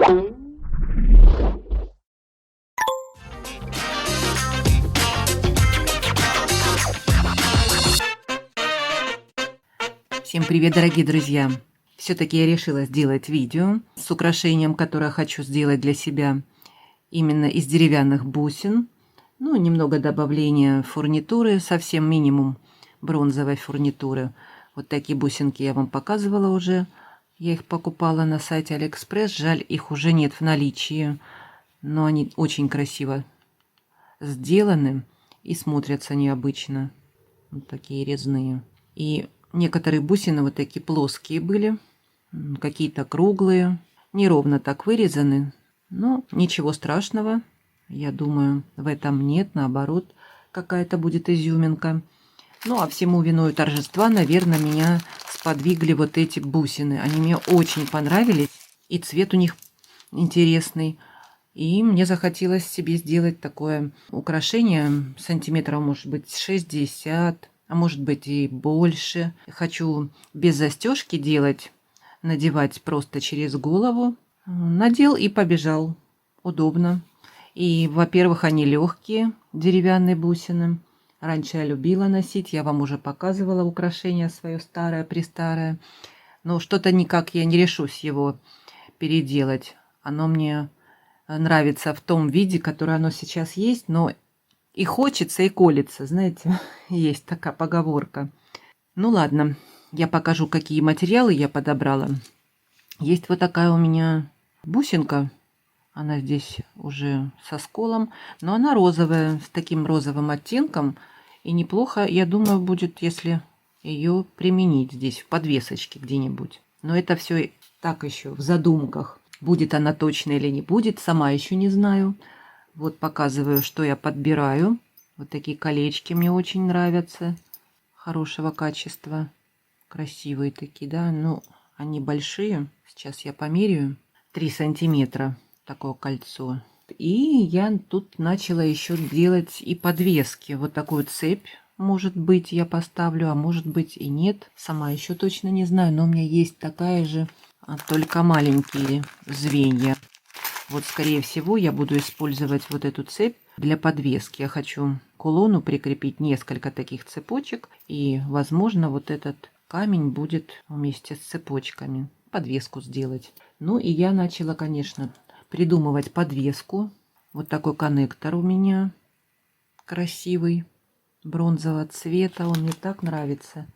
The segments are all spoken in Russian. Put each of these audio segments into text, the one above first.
Всем привет, дорогие друзья! Все-таки я решила сделать видео с украшением, которое хочу сделать для себя именно из деревянных бусин. Ну, немного добавления фурнитуры, совсем минимум бронзовой фурнитуры. Вот такие бусинки я вам показывала уже. Я их покупала на сайте Алиэкспресс. Жаль, их уже нет в наличии. Но они очень красиво сделаны и смотрятся необычно. Вот такие резные. И некоторые бусины вот такие плоские были, какие-то круглые, неровно так вырезаны, но ничего страшного, я думаю, в этом нет, наоборот, какая-то будет изюминка. Ну, а всему виной торжества, наверное, меня сподвигли вот эти бусины. Они мне очень понравились, и цвет у них интересный. И мне захотелось себе сделать такое украшение сантиметров, может быть, 60, а может быть и больше. Хочу без застежки делать, надевать просто через голову. Надел и побежал. Удобно. И, во-первых, они легкие, деревянные бусины. Раньше я любила носить, я вам уже показывала украшение свое старое-престарое. Но что-то никак я не решусь его переделать. Оно мне нравится в том виде, которое оно сейчас есть, но и хочется, и колется, знаете, есть такая поговорка. Ну ладно, я покажу, какие материалы я подобрала. Есть вот такая у меня бусинка, она здесь уже со сколом, но она розовая, с таким розовым оттенком, и неплохо, я думаю, будет, если ее применить здесь в подвесочке где-нибудь. Но это все так еще в задумках. Будет она точно или не будет, сама еще не знаю. Вот показываю, что я подбираю. Вот такие колечки мне очень нравятся. Хорошего качества. Красивые такие, да. Ну, они большие. Сейчас я померяю. 3 сантиметра такое кольцо. И я тут начала еще делать и подвески. Вот такую цепь, может быть, я поставлю, а может быть и нет. Сама еще точно не знаю, но у меня есть такая же, только маленькие звенья. Вот, скорее всего, я буду использовать вот эту цепь для подвески. Я хочу к кулону прикрепить несколько таких цепочек. И, возможно, вот этот камень будет вместе с цепочками. Подвеску сделать. Ну и я начала, конечно, придумывать подвеску. Вот такой коннектор у меня красивый. Бронзового цвета. Он мне так нравится.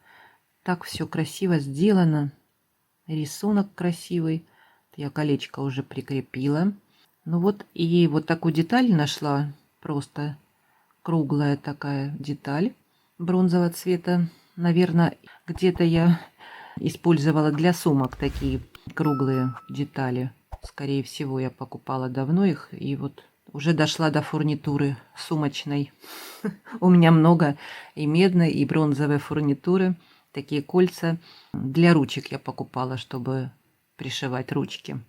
Так все красиво сделано. Рисунок красивый. Я колечко уже прикрепила. Ну вот и вот такую деталь нашла. Просто круглая такая деталь бронзового цвета. Наверное, где-то я использовала для сумок такие круглые детали. Скорее всего, я покупала давно их. И вот уже дошла до фурнитуры сумочной. У меня много и медной, и бронзовой фурнитуры. Такие кольца для ручек я покупала, чтобы пришивать ручки.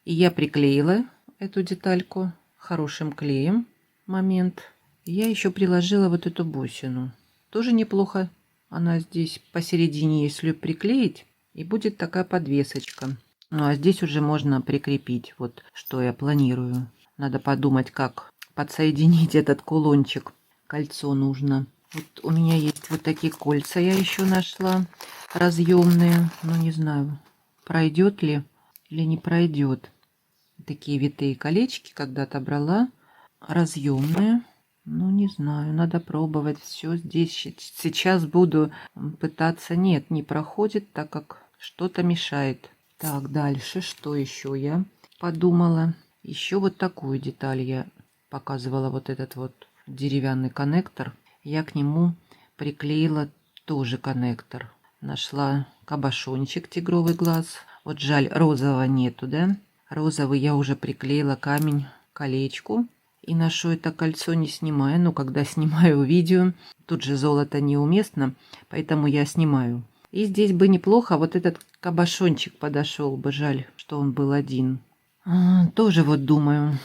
И я приклеила эту детальку хорошим клеем. Момент. Я еще приложила вот эту бусину. Тоже неплохо. Она здесь посередине, если приклеить, и будет такая подвесочка. Ну а здесь уже можно прикрепить. Вот что я планирую. Надо подумать, как подсоединить этот кулончик. Кольцо нужно. Вот у меня есть вот такие кольца, я еще нашла, разъемные. Но не знаю, пройдет ли или не пройдет. Такие витые колечки когда-то брала, разъемные. Ну, не знаю, надо пробовать все здесь. Сейчас буду пытаться. Нет, не проходит, так как что-то мешает. Так, дальше, что еще я подумала? Еще вот такую деталь я показывала, вот этот вот деревянный коннектор. Я к нему приклеила тоже коннектор. Нашла кабошончик тигровый глаз. Вот жаль, розового нету, да? Розовый я уже приклеила камень к колечку. И ношу это кольцо не снимая. Но когда снимаю видео, тут же золото неуместно, поэтому я снимаю. И здесь бы неплохо вот этот кабошончик подошел бы. Жаль, что он был один. Тоже вот думаю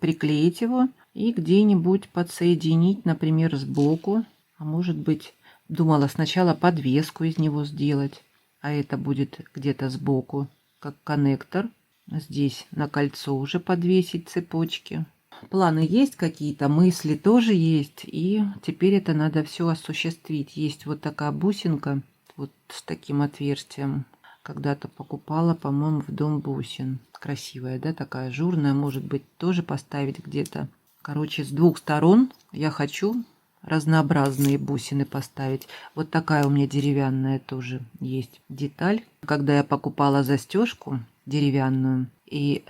приклеить его и где-нибудь подсоединить, например, сбоку. А может быть, думала сначала подвеску из него сделать, а это будет где-то сбоку, как коннектор. Здесь на кольцо уже подвесить цепочки. Планы есть какие-то, мысли тоже есть. И теперь это надо все осуществить. Есть вот такая бусинка, вот с таким отверстием. Когда-то покупала, по-моему, в Дом бусин. Красивая, да, такая ажурная. Может быть, тоже поставить где-то. Короче, с двух сторон я хочу разнообразные бусины поставить. Вот такая у меня деревянная тоже есть деталь. Когда я покупала застежку деревянную, и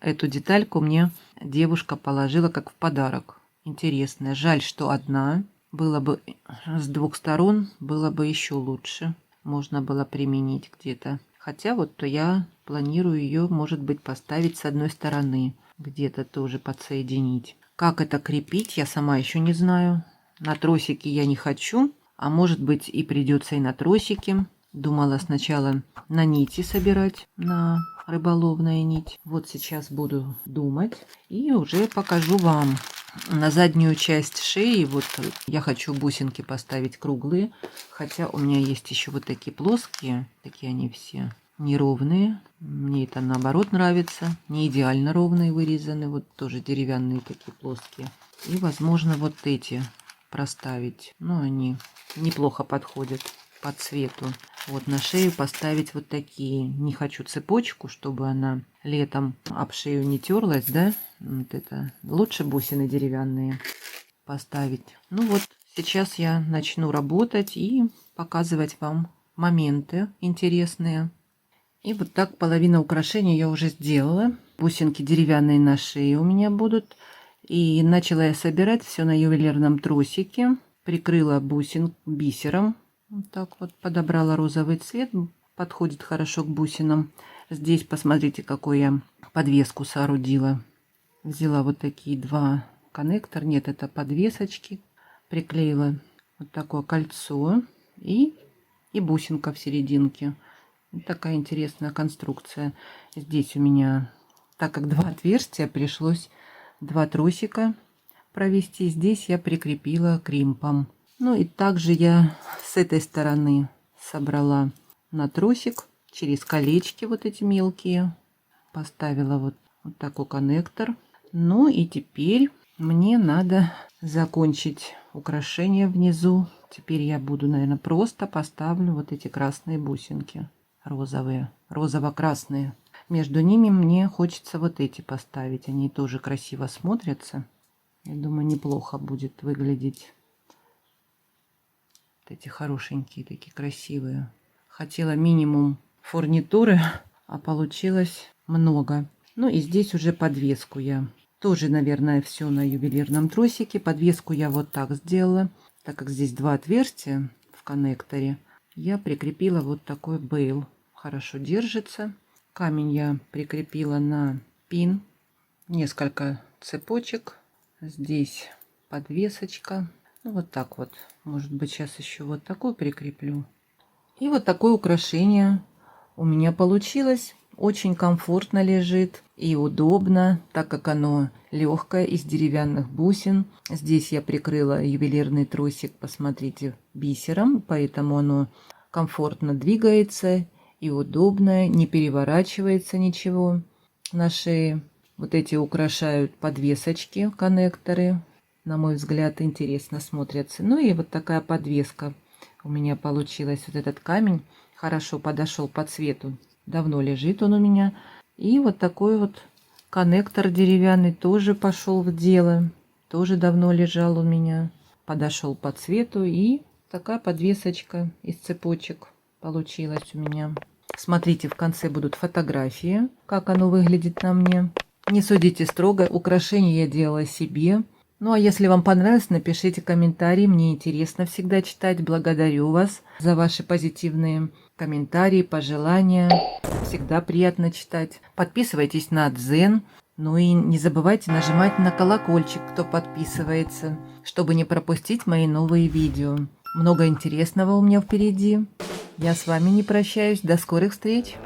эту детальку мне девушка положила как в подарок. Интересная. Жаль, что одна. Было бы с двух сторон, было бы еще лучше. Можно было применить где-то. Хотя вот то я планирую ее, может быть, поставить с одной стороны. Где-то тоже подсоединить. Как это крепить, я сама еще не знаю. На тросике я не хочу, а может быть и придется и на тросике. Думала сначала на нити собирать, на рыболовная нить. Вот сейчас буду думать и уже покажу вам. На заднюю часть шеи вот я хочу бусинки поставить круглые, хотя у меня есть еще вот такие плоские, такие они все неровные. Мне это наоборот нравится, не идеально ровные вырезаны, вот тоже деревянные такие плоские. И возможно вот эти проставить, но они неплохо подходят по цвету. Вот на шею поставить вот такие. Не хочу цепочку, чтобы она летом об шею не терлась, да? Вот это лучше бусины деревянные поставить. Ну вот сейчас я начну работать и показывать вам моменты интересные. И вот так половина украшения я уже сделала. Бусинки деревянные на шее у меня будут. И начала я собирать все на ювелирном тросике. Прикрыла бусин бисером. Вот так вот подобрала розовый цвет. Подходит хорошо к бусинам. Здесь посмотрите, какую я подвеску соорудила. Взяла вот такие два коннектора. Нет, это подвесочки. Приклеила вот такое кольцо. И бусинка в серединке. Вот такая интересная конструкция. Здесь у меня, так как два отверстия, пришлось два тросика провести. Здесь я прикрепила кримпом. Ну и также я с этой стороны собрала на тросик через колечки вот эти мелкие. Поставила вот такой коннектор. Ну и теперь мне надо закончить украшение внизу. Теперь я буду, наверное, просто поставлю вот эти красные бусинки. Розовые, розово-красные. Между ними мне хочется вот эти поставить. Они тоже красиво смотрятся. Я думаю, неплохо будет выглядеть. Вот эти хорошенькие, такие красивые. Хотела минимум фурнитуры, а получилось много. Ну и здесь уже подвеску я. Тоже, наверное, все на ювелирном тросике. Подвеску я вот так сделала. Так как здесь два отверстия в коннекторе, я прикрепила вот такой бейл. Хорошо держится. Камень я прикрепила на пин. Несколько цепочек. Здесь подвесочка. Ну, вот так вот. Может быть, сейчас еще вот такой прикреплю. И вот такое украшение у меня получилось. Очень комфортно лежит и удобно, так как оно легкое, из деревянных бусин. Здесь я прикрыла ювелирный тросик, посмотрите, бисером, поэтому оно комфортно двигается и удобно, не переворачивается ничего на шее. Вот эти украшают подвесочки, коннекторы. На мой взгляд, интересно смотрятся. Ну и вот такая подвеска у меня получилась. Вот этот камень хорошо подошел по цвету. Давно лежит он у меня. И вот такой вот коннектор деревянный тоже пошел в дело. Тоже давно лежал у меня. Подошел по цвету. И такая подвесочка из цепочек получилась у меня. Смотрите, в конце будут фотографии, как оно выглядит на мне. Не судите строго, украшения я делала себе. Ну а если вам понравилось, напишите комментарий. Мне интересно всегда читать. Благодарю вас за ваши позитивные комментарии, пожелания. Всегда приятно читать. Подписывайтесь на Дзен. Ну и не забывайте нажимать на колокольчик, кто подписывается, чтобы не пропустить мои новые видео. Много интересного у меня впереди. Я с вами не прощаюсь. До скорых встреч!